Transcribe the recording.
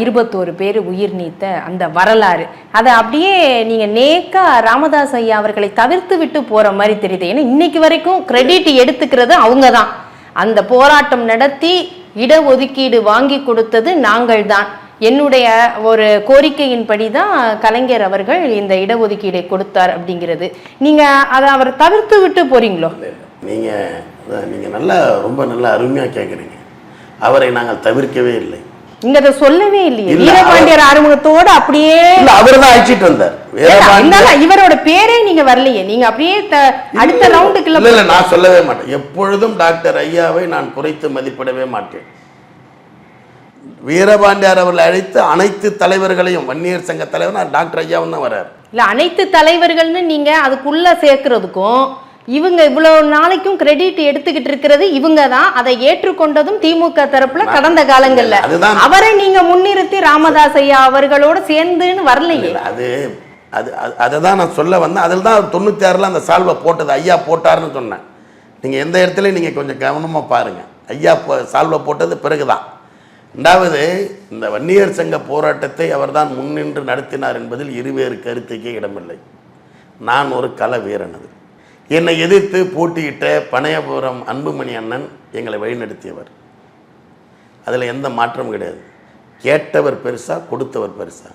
21 பேர் உயிர் நீத்த அந்த வரலாறு அதை அப்படியே நீங்கள் நேக்கா ராமதாஸ் ஐயா அவர்களை தவிர்த்து விட்டு போகிற மாதிரி தெரியுது. ஏன்னா இன்னைக்கு வரைக்கும் கிரெடிட் எடுத்துக்கிறது அவங்க தான். அந்த போராட்டம் நடத்தி இடஒதுக்கீடு வாங்கி கொடுத்தது நாங்கள் தான். என்னுடைய ஒரு கோரிக்கையின்படி தான் கலைஞர் அவர்கள் இந்த இடஒதுக்கீடை கொடுத்தார் அப்படிங்கிறது. நீங்கள் அதை அவர் தவிர்த்து விட்டு போறீங்களோ? நீங்கள் நல்லா ரொம்ப நல்லா அருமையாக கேட்குறீங்க. அவரை நாங்கள் தவிர்க்கவே இல்லை. இங்க அதை சொல்லவே இல்லையே. வீரபாண்டியர் ஆறுமுகத்தோட அப்படியே அவர் தான் அழைச்சிட்டு வந்தார். இவரோட பேரே நீங்க வரலையே. நீங்க அப்படியே அடுத்த ரவுண்டுக்குள்ள இல்ல நான் சொல்லவே மாட்டேன். எப்பொழுதும் டாக்டர் ஐயாவை நான் குறைத்து மதிப்பிடவே மாட்டேன். வீரபாண்டியார் அவர்கள் அழைத்து அனைத்து தலைவர்களையும், வன்னியர் சங்க தலைவர் டாக்டர் ஐயாவும் தான் வர்றார். இல்ல அனைத்து தலைவர்கள்னு நீங்க அதுக்குள்ள சேர்க்கிறதுக்கும் இவங்க இவ்வளவு நாளைக்கும் கிரெடிட் எடுத்துக்கிட்டு இருக்கிறது இவங்க தான். அதை ஏற்றுக்கொண்டதும் திமுக தரப்புல கடந்த காலங்கள்ல. அவரை நீங்க முன்னிறுத்தி ராமதாஸ் ஐயா அவர்களோட சேர்ந்துன்னு வரலையே. அதுதான் நான் சொல்ல வந்தேன். அதில் தான் 96ல் அந்த சால்வை போட்டது ஐயா போட்டாருன்னு சொன்னேன். நீங்கள் எந்த இடத்துல நீங்கள் கொஞ்சம் கவனமாக பாருங்கள். ஐயா சால்வை போட்டது பிறகுதான். ரெண்டாவது, இந்த வன்னியர் சங்க போராட்டத்தை அவர்தான் முன்னின்று நடத்தினார் என்பதில் இருவேறு கருத்துக்கே இடமில்லை. நான் ஒரு கள வீரன். அது என்னை எதிர்த்து போட்டியிட்ட பனையபுரம் அன்புமணி அண்ணன் எங்களை வழிநடத்தியவர். அதில் எந்த மாற்றமும் கிடையாது. கேட்டவர் பெருசா, கொடுத்தவர் பெருசா?